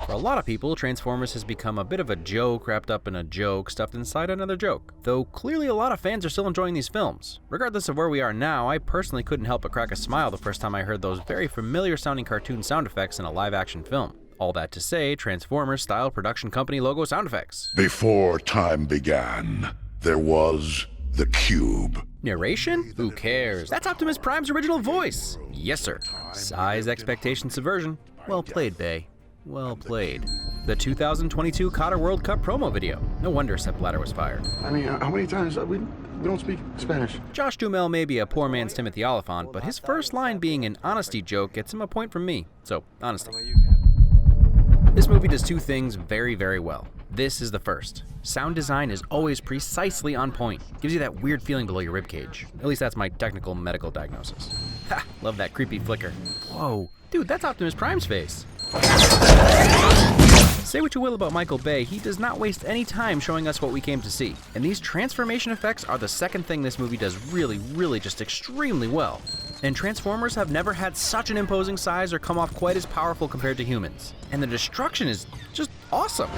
For a lot of people, Transformers has become a bit of a joke wrapped up in a joke stuffed inside another joke, though clearly a lot of fans are still enjoying these films. Regardless of where we are now, I personally couldn't help but crack a smile the first time I heard those very familiar sounding cartoon sound effects in a live action film. All that to say, Transformers style production company logo sound effects. Before time began, there was the Cube. Narration? Who cares? That's Optimus Prime's original voice. Yes, sir. Size expectation subversion. Well played, Bay. Well played. The 2022 Qatar World Cup promo video. No wonder Sepp Blatter was fired. I mean, how many times we don't speak Spanish? Josh Duhamel may be a poor man's Timothy Oliphant, but his first line being an honesty joke gets him a point from me. So, honesty. This movie does two things very, very well. This is the first. Sound design is always precisely on point. Gives you that weird feeling below your ribcage. At least that's my technical medical diagnosis. Ha! Love that creepy flicker. Whoa. Dude, that's Optimus Prime's face. Say what you will about Michael Bay, he does not waste any time showing us what we came to see. And these transformation effects are the second thing this movie does really just extremely well. And Transformers have never had such an imposing size or come off quite as powerful compared to humans. And the destruction is just awesome.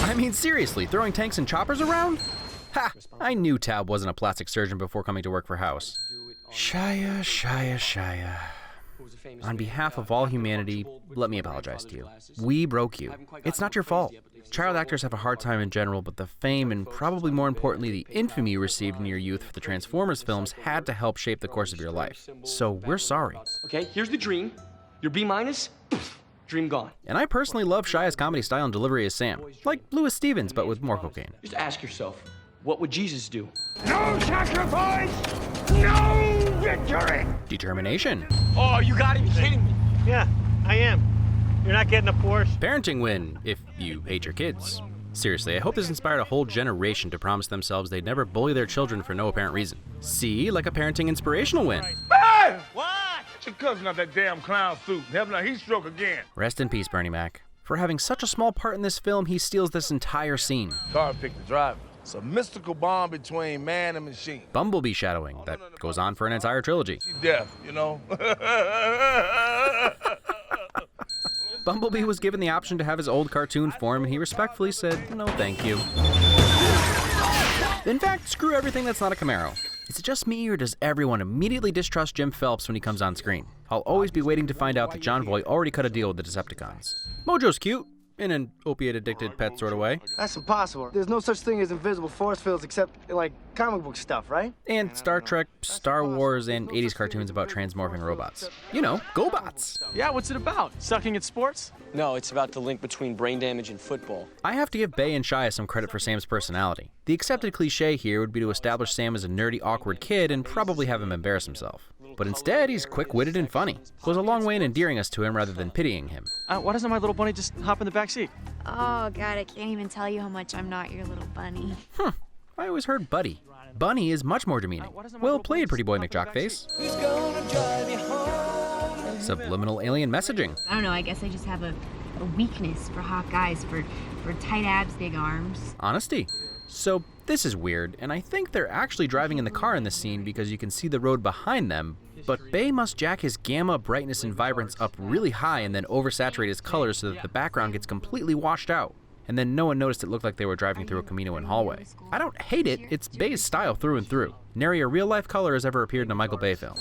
I mean, seriously, throwing tanks and choppers around? Ha! I knew Tab wasn't a plastic surgeon before coming to work for House. Shia. On behalf of all humanity, let me apologize to you. We broke you. It's not your fault. Child actors have a hard time in general, but the fame and probably more importantly the infamy you received in your youth for the Transformers films had to help shape the course of your life. So we're sorry. Okay, here's the dream. Your B-, dream gone. And I personally love Shia's comedy style and delivery as Sam. Like Louis Stevens, but with more cocaine. Just ask yourself, what would Jesus do? No sacrifice, no victory! Determination. Oh, you gotta be kidding me. Yeah, I am. You're not getting a Porsche. Parenting win, if you hate your kids. Seriously, I hope this inspired a whole generation to promise themselves they'd never bully their children for no apparent reason. See, like a parenting inspirational win. Hey! What? Your cousin out that damn clown suit, having a heat stroke again. Rest in peace, Bernie Mac. For having such a small part in this film, he steals this entire scene. Car picked the driver. It's a mystical bond between man and machine. Bumblebee shadowing that goes on for an entire trilogy. She's deaf, you know? Bumblebee was given the option to have his old cartoon form, and he respectfully said, no thank you. In fact, screw everything that's not a Camaro. Is it just me, or does everyone immediately distrust Jim Phelps when he comes on screen? I'll always be waiting to find out that John Voight already cut a deal with the Decepticons. Mojo's cute, in an opiate-addicted pet sort of way. That's impossible. There's no such thing as invisible force fields except, like, comic book stuff, right? And Star Trek, Star Wars, and 80s cartoons about transmorphing robots. You know, GoBots. Yeah, what's it about? Sucking at sports? No, it's about the link between brain damage and football. I have to give Bay and Shia some credit for Sam's personality. The accepted cliche here would be to establish Sam as a nerdy, awkward kid and probably have him embarrass himself. But instead, he's quick-witted and funny. Goes a long way in endearing us to him rather than pitying him. Why doesn't my little bunny just hop in the back seat? Oh, God, I can't even tell you how much I'm not your little bunny. I always heard Buddy. Bunny is much more demeaning. Well played, pretty boy McJockface. Subliminal alien messaging. I don't know, I guess I just have a weakness for hot guys, for tight abs, big arms. Honesty. So this is weird, and I think they're actually driving in the car in this scene because you can see the road behind them, but Bay must jack his gamma, brightness, and vibrance up really high and then oversaturate his colors so that the background gets completely washed out. And then no one noticed it looked like they were driving through a Camino and hallway. I don't hate it, it's Bay's style through and through. Nary a real-life color has ever appeared in a Michael Bay film.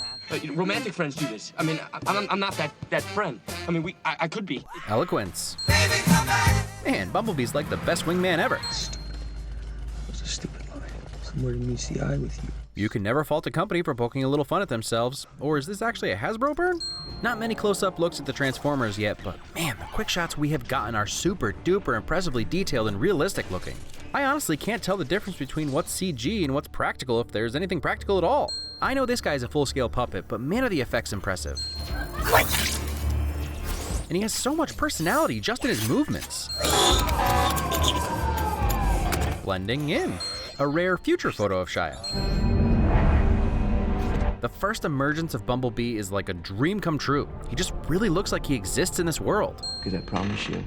Romantic friends do this. I mean, I'm not that friend. I mean, I could be. Eloquence. Man, Bumblebee's like the best wingman ever. That's a stupid line. Somewhere to meet the eye with you. You can never fault a company for poking a little fun at themselves. Or is this actually a Hasbro burn? Not many close-up looks at the Transformers yet, but man, the quick shots we have gotten are super duper impressively detailed and realistic looking. I honestly can't tell the difference between what's CG and what's practical if there's anything practical at all. I know this guy's a full-scale puppet, but man are the effects impressive. And he has so much personality just in his movements. Blending in. A rare future photo of Shia. The first emergence of Bumblebee is like a dream come true. He just really looks like he exists in this world. Because I promise you,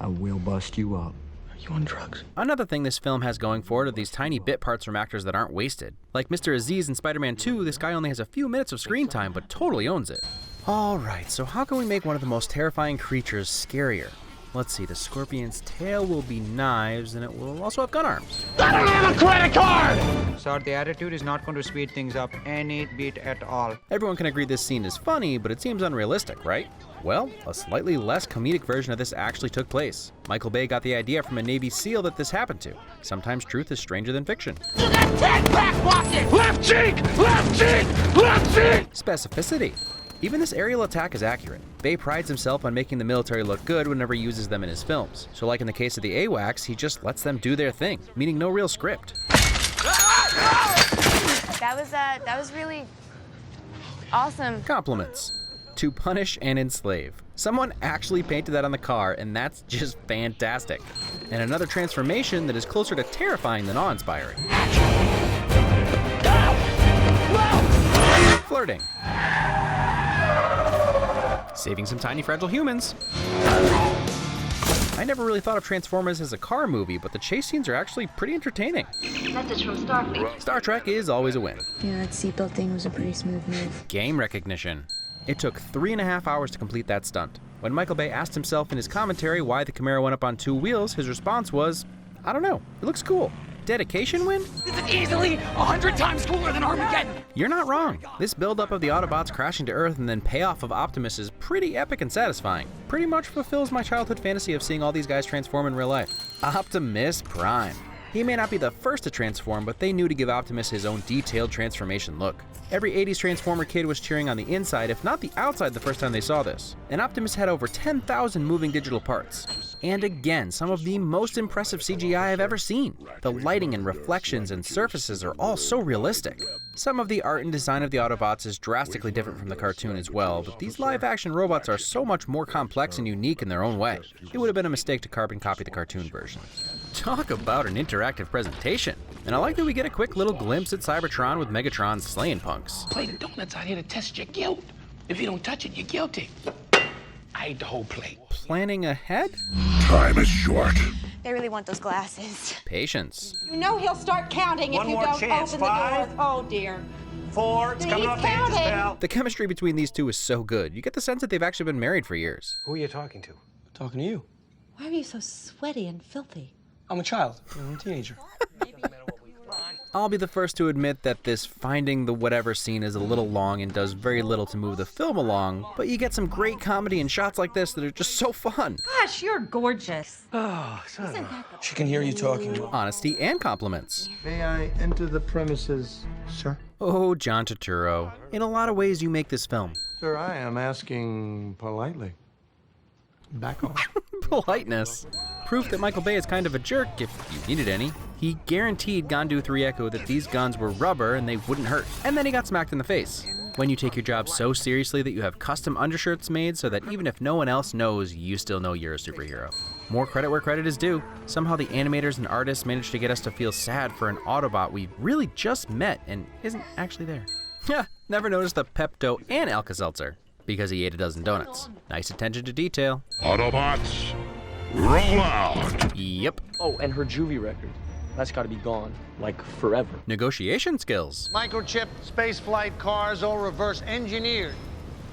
I will bust you up. You on drugs? Another thing this film has going for it are these tiny bit parts from actors that aren't wasted. Like Mr. Aziz in Spider-Man 2, this guy only has a few minutes of screen time, but totally owns it. Alright, so how can we make one of the most terrifying creatures scarier? Let's see, the scorpion's tail will be knives, and it will also have gun arms. I don't have a credit card! Sir, the attitude is not going to speed things up any bit at all. Everyone can agree this scene is funny, but it seems unrealistic, right? Well, a slightly less comedic version of this actually took place. Michael Bay got the idea from a Navy SEAL that this happened to. Sometimes truth is stranger than fiction. Left cheek! Left cheek! Left cheek! Specificity. Even this aerial attack is accurate. Bay prides himself on making the military look good whenever he uses them in his films. So like in the case of the AWACS, he just lets them do their thing, meaning no real script. That was really awesome. Compliments. To punish and enslave. Someone actually painted that on the car, and that's just fantastic. And another transformation that is closer to terrifying than awe-inspiring. Flirting. Saving some tiny fragile humans. I never really thought of Transformers as a car movie, but the chase scenes are actually pretty entertaining. Message from Starfleet. Star Trek is always a win. Yeah, that seatbelt thing was a pretty smooth move. Game recognition. It took 3.5 hours to complete that stunt. When Michael Bay asked himself in his commentary why the Camaro went up on 2 wheels, his response was, I don't know, it looks cool. Dedication win? This is easily 100 times cooler than Armageddon. You're not wrong. This buildup of the Autobots crashing to Earth and then payoff of Optimus is pretty epic and satisfying. Pretty much fulfills my childhood fantasy of seeing all these guys transform in real life. Optimus Prime. He may not be the first to transform, but they knew to give Optimus his own detailed transformation look. Every 80s Transformer kid was cheering on the inside, if not the outside, the first time they saw this. And Optimus had over 10,000 moving digital parts. And again, some of the most impressive CGI I've ever seen. The lighting and reflections and surfaces are all so realistic. Some of the art and design of the Autobots is drastically different from the cartoon as well, but these live-action robots are so much more complex and unique in their own way. It would have been a mistake to carbon copy the cartoon version. Talk about an interactive presentation. And I like that we get a quick little glimpse at Cybertron with Megatron slaying punks. Plate of donuts out here to test your guilt. If you don't touch it, you're guilty. I ate the whole plate. Planning ahead? Time is short. They really want those glasses. Patience. You know he'll start counting if you don't open the door. Oh, dear. 4, it's coming off the hinges, pal. The chemistry between these two is so good. You get the sense that they've actually been married for years. Who are you talking to? Talking to you. Why are you so sweaty and filthy? I'm a child. I'm a teenager. I'll be the first to admit that this finding the whatever scene is a little long and does very little to move the film along, but you get some great comedy and shots like this that are just so fun. Gosh, you're gorgeous. Oh, son. She can hear you talking. Honesty and compliments. May I enter the premises, sir? Oh, John Turturro. In a lot of ways you make this film. Sir, I am asking politely. Back off. Politeness. Proof that Michael Bay is kind of a jerk, if you needed any. He guaranteed Gandu 3 Echo that these guns were rubber and they wouldn't hurt. And then he got smacked in the face. When you take your job so seriously that you have custom undershirts made so that even if no one else knows, you still know you're a superhero. More credit where credit is due. Somehow the animators and artists managed to get us to feel sad for an Autobot we really just met and isn't actually there. Yeah, never noticed the Pepto and Alka-Seltzer. Because he ate a dozen donuts. Nice attention to detail. Autobots, roll out. Yep. Oh, and her juvie record. That's got to be gone, like forever. Negotiation skills. Microchip, spaceflight cars, all reverse engineered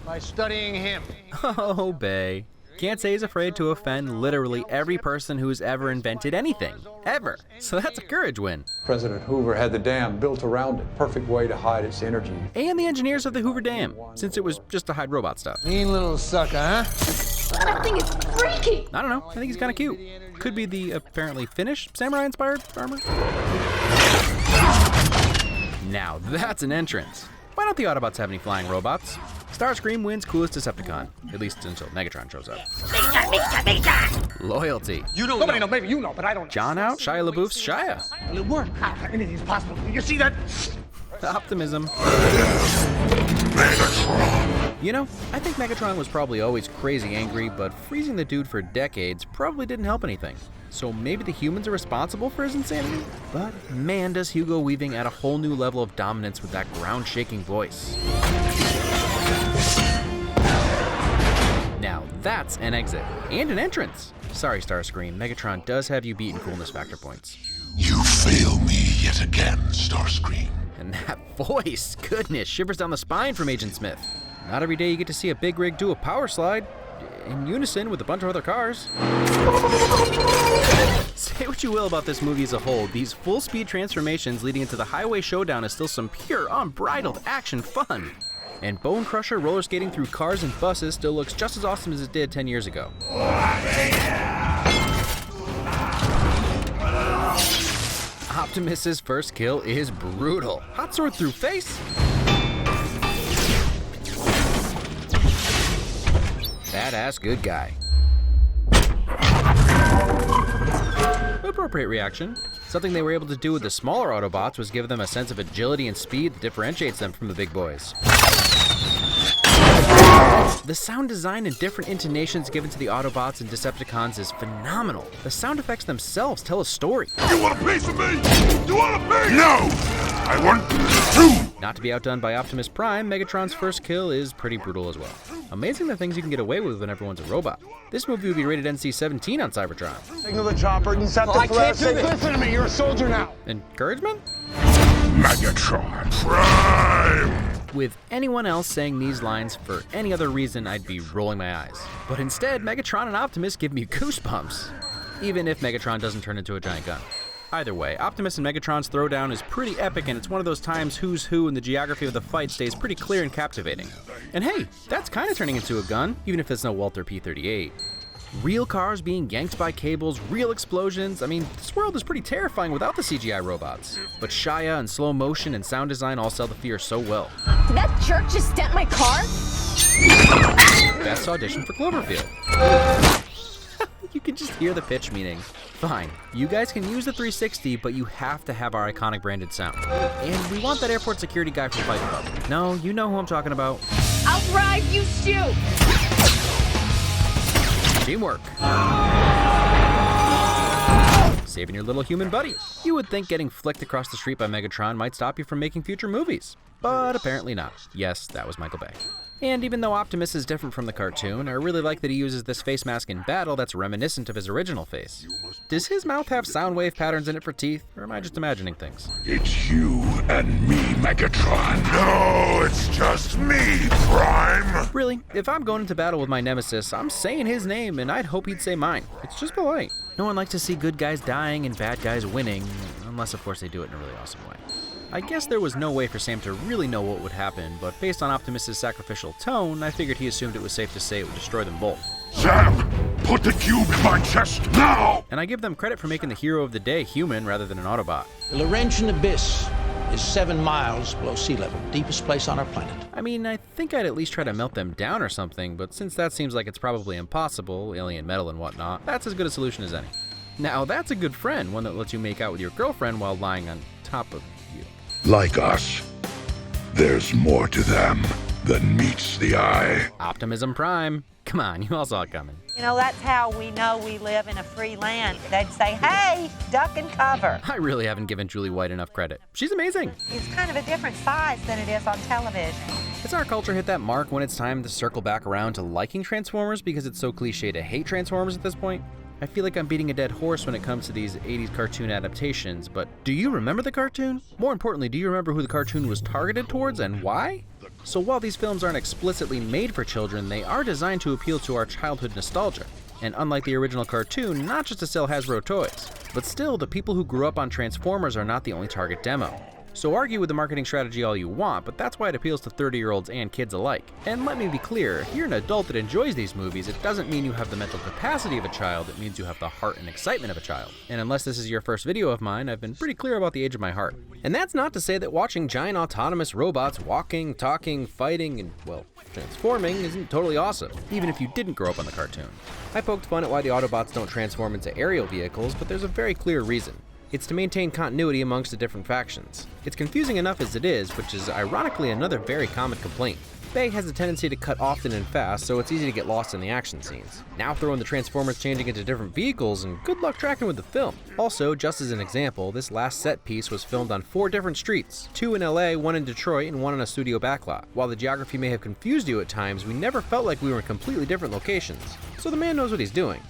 by studying him. Oh, Bay. Can't say he's afraid to offend literally every person who's ever invented anything. Ever. So that's a courage win. President Hoover had the dam built around it. Perfect way to hide its energy. And the engineers of the Hoover Dam, since it was just to hide robot stuff. Mean little sucker, huh? That thing is freaky. I don't know. I think he's kind of cute. Could be the apparently Finnish samurai-inspired armor. Now that's an entrance. Why don't the Autobots have any flying robots? Starscream wins coolest Decepticon, at least until Megatron shows up. Loyalty. You don't know. Maybe you know, but I don't. John out, Shia LaBeouf's Shia. It'll work. Anything's possible. You see that? Optimism. You know, I think Megatron was probably always crazy angry, but freezing the dude for decades probably didn't help anything. So maybe the humans are responsible for his insanity? But man, does Hugo Weaving add a whole new level of dominance with that ground-shaking voice. Now that's an exit, and an entrance. Sorry, Starscream, Megatron does have you beat in coolness factor points. You fail me yet again, Starscream. And that voice, goodness, shivers down the spine from Agent Smith. Not every day you get to see a big rig do a power slide in unison with a bunch of other cars. Say what you will about this movie as a whole, these full-speed transformations leading into the highway showdown is still some pure, unbridled action fun. And Bone Crusher roller skating through cars and buses still looks just as awesome as it did 10 years ago. Optimus's first kill is brutal. Hot sword through face? Badass good guy. Appropriate reaction. Something they were able to do with the smaller Autobots was give them a sense of agility and speed that differentiates them from the big boys. The sound design and different intonations given to the Autobots and Decepticons is phenomenal. The sound effects themselves tell a story. You want a piece of me? You want a piece? No! I want two! Not to be outdone by Optimus Prime, Megatron's first kill is pretty brutal as well. Amazing the things you can get away with when everyone's a robot. This movie would be rated NC-17 on Cybertron. Signal the chopper and set the thrust. Listen to me, you're a soldier now. Encouragement? Megatron Prime! With anyone else saying these lines for any other reason, I'd be rolling my eyes. But instead, Megatron and Optimus give me goosebumps. Even if Megatron doesn't turn into a giant gun. Either way, Optimus and Megatron's throwdown is pretty epic, and it's one of those times who's who and the geography of the fight stays pretty clear and captivating. And hey, that's kind of turning into a gun, even if it's no Walther P-38. Real cars being yanked by cables, real explosions. I mean, this world is pretty terrifying without the CGI robots. But Shia and slow motion and sound design all sell the fear so well. Did that jerk just dent my car? Best audition for Cloverfield. You can just hear the pitch meaning. Fine, you guys can use the 360, but you have to have our iconic branded sound. And we want that airport security guy from Fight Club. No, you know who I'm talking about. I'll drive, you shoot! Teamwork. Saving your little human buddy. You would think getting flicked across the street by Megatron might stop you from making future movies, but apparently not. Yes, that was Michael Bay. And even though Optimus is different from the cartoon, I really like that he uses this face mask in battle that's reminiscent of his original face. Does his mouth have sound wave patterns in it for teeth, or am I just imagining things? It's you and me, Megatron. No, it's just me, Prime. Really, if I'm going into battle with my nemesis, I'm saying his name, and I'd hope he'd say mine. It's just polite. No one likes to see good guys dying and bad guys winning, unless of course they do it in a really awesome way. I guess there was no way for Sam to really know what would happen, but based on Optimus's sacrificial tone, I figured he assumed it was safe to say it would destroy them both. Sam, put the cube in my chest now! And I give them credit for making the hero of the day human rather than an Autobot. The Laurentian Abyss is 7 miles below sea level, deepest place on our planet. I mean, I think I'd at least try to melt them down or something, but since that seems like it's probably impossible, alien metal and whatnot, that's as good a solution as any. Now, that's a good friend, one that lets you make out with your girlfriend while lying on top of you. Like us, there's more to them than meets the eye. Optimism Prime. Come on, you all saw it coming. You know, that's how we know we live in a free land. They'd say, hey, duck and cover. I really haven't given Julie White enough credit. She's amazing. It's kind of a different size than it is on television. Has our culture hit that mark when it's time to circle back around to liking Transformers because it's so cliche to hate Transformers at this point? I feel like I'm beating a dead horse when it comes to these 80s cartoon adaptations, but do you remember the cartoon? More importantly, do you remember who the cartoon was targeted towards and why? So while these films aren't explicitly made for children, they are designed to appeal to our childhood nostalgia. And unlike the original cartoon, not just to sell Hasbro toys. But still, the people who grew up on Transformers are not the only target demo. So argue with the marketing strategy all you want, but that's why it appeals to 30-year-olds and kids alike. And let me be clear, if you're an adult that enjoys these movies, it doesn't mean you have the mental capacity of a child, it means you have the heart and excitement of a child. And unless this is your first video of mine, I've been pretty clear about the age of my heart. And that's not to say that watching giant autonomous robots walking, talking, fighting, and, well, transforming isn't totally awesome, even if you didn't grow up on the cartoon. I poked fun at why the Autobots don't transform into aerial vehicles, but there's a very clear reason. It's to maintain continuity amongst the different factions. It's confusing enough as it is, which is ironically another very common complaint. Bay has a tendency to cut often and fast, so it's easy to get lost in the action scenes. Now throw in the Transformers changing into different vehicles, and good luck tracking with the film. Also, just as an example, this last set piece was filmed on 4 different streets, 2 in LA, 1 in Detroit, and 1 on a studio backlot. While the geography may have confused you at times, we never felt like we were in completely different locations. So the man knows what he's doing.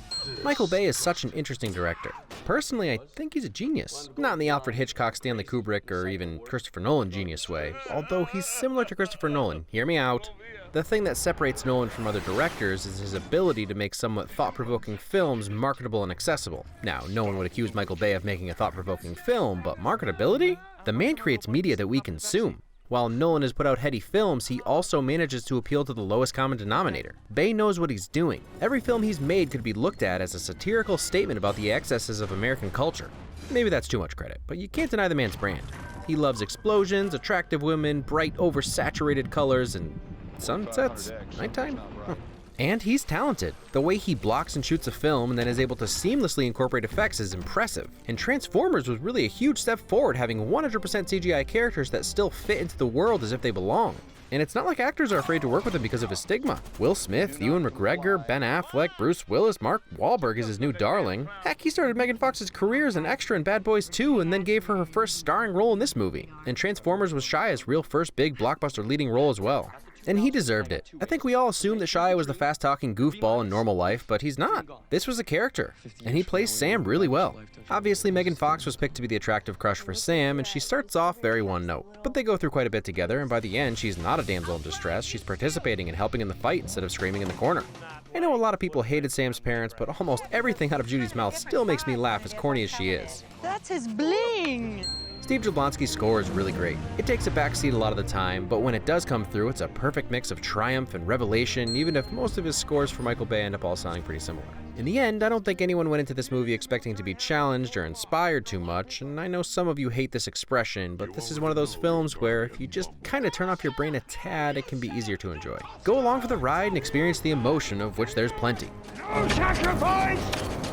Michael Bay is such an interesting director. Personally, I think he's a genius. Not in the Alfred Hitchcock, Stanley Kubrick, or even Christopher Nolan genius way, although he's similar to Christopher Nolan. Hear me out. The thing that separates Nolan from other directors is his ability to make somewhat thought-provoking films marketable and accessible. Now, no one would accuse Michael Bay of making a thought-provoking film, but marketability? The man creates media that we consume. While Nolan has put out heady films, he also manages to appeal to the lowest common denominator. Bay knows what he's doing. Every film he's made could be looked at as a satirical statement about the excesses of American culture. Maybe that's too much credit, but you can't deny the man's brand. He loves explosions, attractive women, bright, oversaturated colors, and sunsets? Nighttime? Huh. And he's talented. The way he blocks and shoots a film and then is able to seamlessly incorporate effects is impressive. And Transformers was really a huge step forward, having 100% CGI characters that still fit into the world as if they belong. And it's not like actors are afraid to work with him because of his stigma. Will Smith, Ewan McGregor, Ben Affleck, Bruce Willis, Mark Wahlberg is his new darling. Heck, he started Megan Fox's career as an extra in Bad Boys 2 and then gave her first starring role in this movie. And Transformers was Shia's real first big blockbuster leading role as well. And he deserved it. I think we all assumed that Shia was the fast-talking goofball in normal life, but he's not. This was a character, and he plays Sam really well. Obviously, Megan Fox was picked to be the attractive crush for Sam, and she starts off very one-note. But they go through quite a bit together, and by the end, she's not a damsel in distress. She's participating and helping in the fight instead of screaming in the corner. I know a lot of people hated Sam's parents, but almost everything out of Judy's mouth still makes me laugh, as corny as she is. That's his bling. Steve Jablonsky's score is really great. It takes a backseat a lot of the time, but when it does come through, it's a perfect mix of triumph and revelation, even if most of his scores for Michael Bay end up all sounding pretty similar. In the end, I don't think anyone went into this movie expecting to be challenged or inspired too much, and I know some of you hate this expression, but this is one of those films where if you just kind of turn off your brain a tad, it can be easier to enjoy. Go along for the ride and experience the emotion, of which there's plenty. No sacrifice,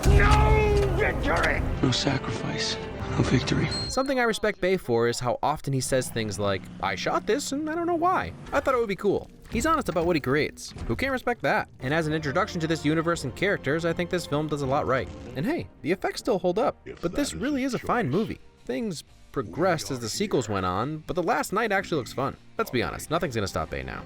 no victory. No sacrifice, no victory. Something I respect Bay for is how often he says things like, I shot this and I don't know why. I thought it would be cool. He's honest about what he creates. Who can't respect that? And as an introduction to this universe and characters, I think this film does a lot right. And hey, the effects still hold up, but this really is a fine movie. Things progressed as the sequels went on, but The Last Night actually looks fun. Let's be honest, nothing's gonna stop Bay now.